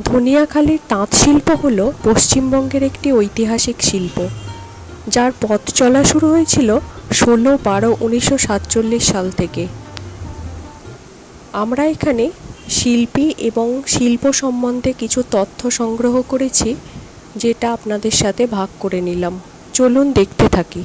ধনিয়াখালীর তাঁত শিল্প হল পশ্চিমবঙ্গের একটি ঐতিহাসিক শিল্প, যার পথ চলা শুরু হয়েছিল 16-12-1947 সাল থেকে। আমরা এখানে শিল্পী এবং শিল্প সম্বন্ধে কিছু তথ্য সংগ্রহ করেছি, যেটা আপনাদের সাথে ভাগ করে নিলাম। চলুন দেখতে থাকি।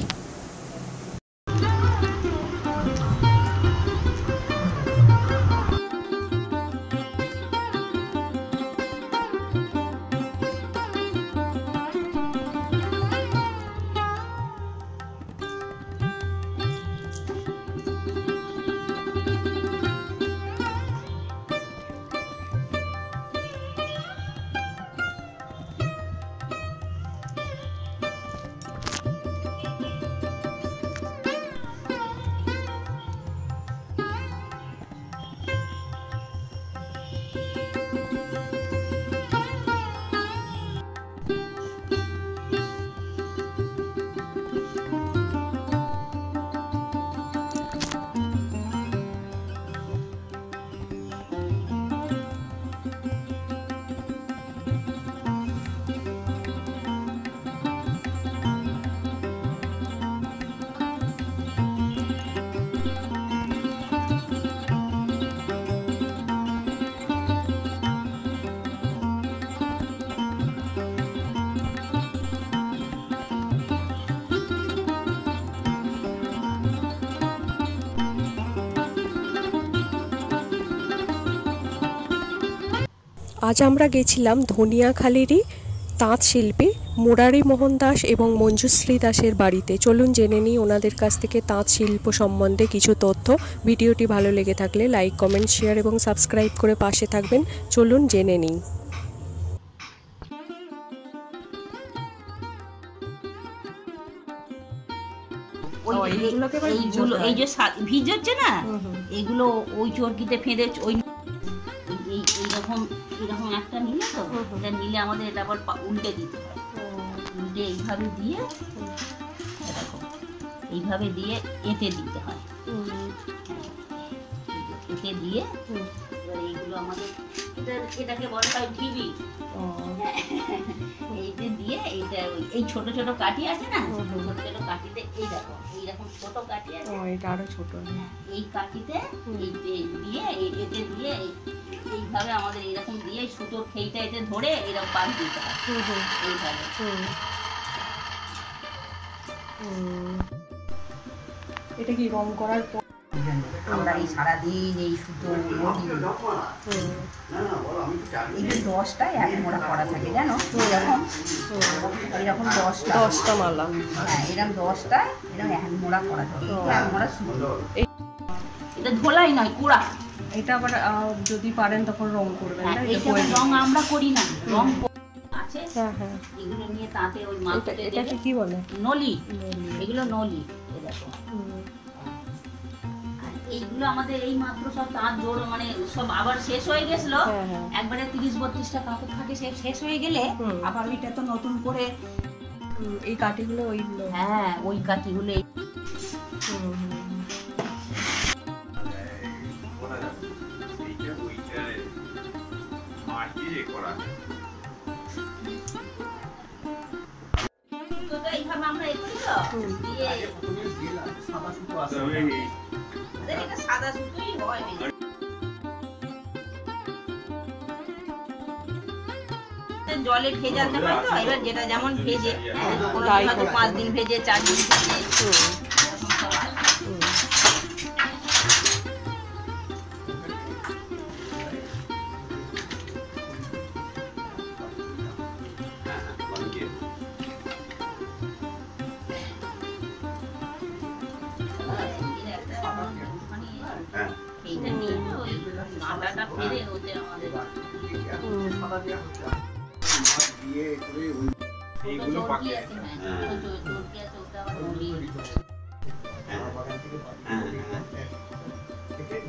আজ আমরা গেছিলাম ধনিয়াখালীরই তাঁত শিল্পী মুরারি মোহন দাস এবং মঞ্জুশ্রী দাসের বাড়িতে। চলুন জেনে নিই ওনাদের কাছ থেকে তাঁত শিল্প সম্বন্ধে কিছু তথ্য। ভিডিওটি ভালো লেগে থাকলে লাইক, কমেন্ট, শেয়ার এবং সাবস্ক্রাইব করে পাশে থাকবেন। চলুন জেনে নিই। এই যে ভিজছে না, এগুলো ওই চরকিতে ফেঁদে ওই এইরকম একটা নিলে তো এটা নিলে আমাদের এটা আবার উল্টে দিতে হয়। উল্টে এইভাবে দিয়ে এরকম এইভাবে দিয়ে এঁটে দিতে হয়। এঁটে দিয়ে এবার এইগুলো আমাদের এটাকে বলা হয় ঢিবি। এইটা দিয়ে এইটা এই ছোট ছোট কাঠি আছে না, ছোট ছোট কাঠিতে এইরকম ছোট কাঠি আছে, এটা আরো ছোট, এই কাঠিতে দিয়ে এতে দিয়ে এইভাবে আমাদের এইরকম দিয়ে সুতোর খেইটা এতে ধরে এরকম পাক দিতে হয় এইভাবে। এটা কি রং করার পর আমরা এই সারাদিন এই সুতো এই 10টায় এক মোড়া করা থাকে, জানো? এরকম 10টা মালা, হ্যাঁ, এরকম 10টায় এরকম এক মোড়া করা থাকে। এক মোড়া সুতো, এটা ধোলাই নয়, কুড়া। এটা আবার যদি পারেন তখন রং করবেন। রং আমরা করি না, রং আছে। এগুলো নিয়ে তাতে ওই মাথাতে এটাকে কি বলে? নলি। এগুলো নলি। এরকম এইগুলো আমাদের এই মাত্র সব তাঁত জোড় মানে সব আবার শেষ হয়ে গেছিল। একবারে 30-32টা কাপড় থাকে, সে শেষ হয়ে গেলে আবার ওইটা তো নতুন করে এই কাঠিগুলো ওইগুলো, হ্যাঁ ওই কাঠিগুলো এইভাবে আমরা এ করি তো দিয়ে এটা সাদা সুতোই হয়। জলে ভেজাতে হয় তো, এবার যেটা যেমন ভেজে, কোনো 5 দিন ভেজে, 4 দিন ভেজে। এইটা নিয়ে ওই আটাটা ফেলে ওতে আমাদের এইগুলো বাকি আছে। হ্যাঁ চরকি আছে, ওটা আবার নলি।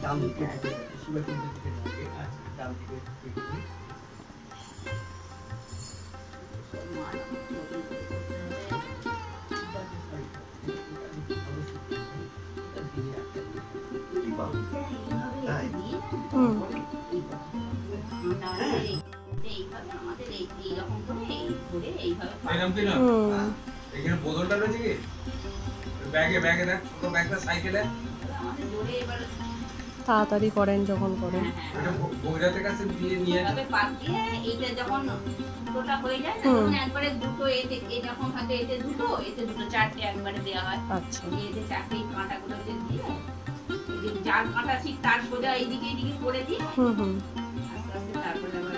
দাম দিতে হবে, শিবা কিনতে দিতে হবে, দাম দিতে হবে। এইভাবে আমাদের এইরকম করে ধরে এইভাবে এখানে বোতলটা রয়েছে কি ব্যাগে ব্যাগে দেখ ছোট ব্যাগটা সাইকেলে আমাদের জোরে এবার তাড়াতাড়ি করেন যখন করেন। এটা বৈরাতের কাছে দিয়ে নিয়ে তবে পাক দিয়ে এইটা যখন দুটোটা হয়ে যায় না তখন একবারে দুটো এই যখন হয়তো এতে দুটো চারটে একবারে দেওয়া হয়। আচ্ছা এতে চারটে কাঁটাগুলো দিয়ে এই যে চার কাঁটা ঠিক তার সোজা এইদিকে করে দিয়ে হুম আস্তে আস্তে তারপরে আবার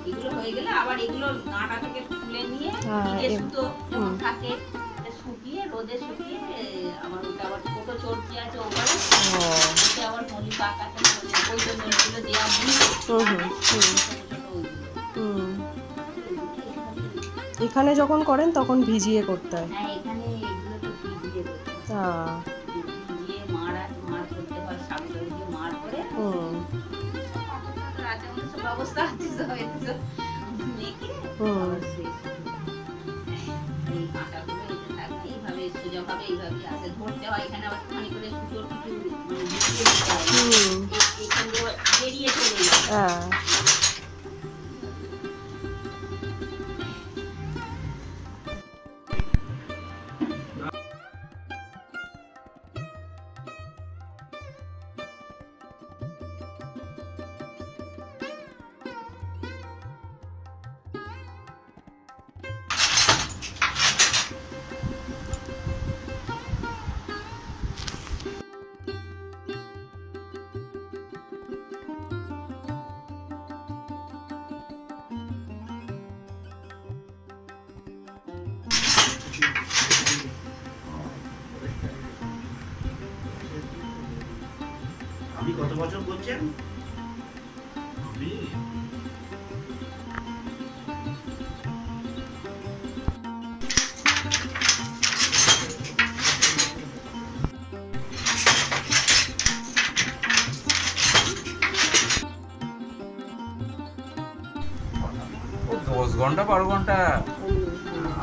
এগুলো হয়ে গেলে আবার এগুলো নাটা থেকে তুলে নিয়ে হ্যাঁ, নিজে সুতো যখন থাকে এটা শুকিয়ে রোদে শুকিয়ে আবার ওটা আবার ছোট চর্কি আছে ওপরে ওতে আবার নলি পাকাতে ওই জন্য নলিগুলো দেওয়া হুম। এখানে যখন করেন তখন ভিজিয়ে করতে হয়। হ্যাঁ এখানে এগুলো তো ভিজিয়ে করতে হয়। হ্যাঁ ভিজিয়ে মার করতে হয় সাবুদানা দিয়ে মার করে রাতের মধ্যে সব ব্যবস্থা আছে সব এতে মেখে আবার সেই এই কাঁটাগুলো এতে থাকবে এইভাবে সোজাভাবে এইভাবে আসে ধরতে হয় এখানে আবার খানি করে সুতোর কিছু ঢুকিয়ে দিতে হয় এখান দিয়ে বেরিয়ে চলে যায়। হ্যাঁ আপনি কত বছর করছেন? আমি ও 10 ঘন্টা 12 ঘন্টা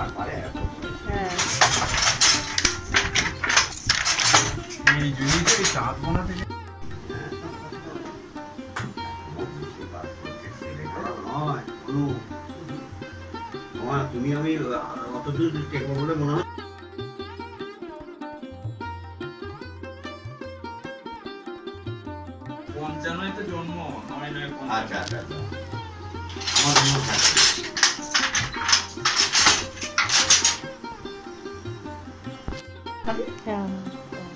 আর পারে এই জন্যই তো এই চাঁদ কোনা থেকে তুমি আমি অতদূর টেকবো বলে মনে হয়। পঞ্চান্নয় তো জন্ম নয় নয় আচ্ছা আচ্ছা আচ্ছা আমার মনে হয় হ্যাঁ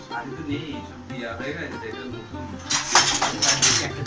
শাড়ি তো নেই সব দিয়া হয়ে গেছে এটা নতুন একটা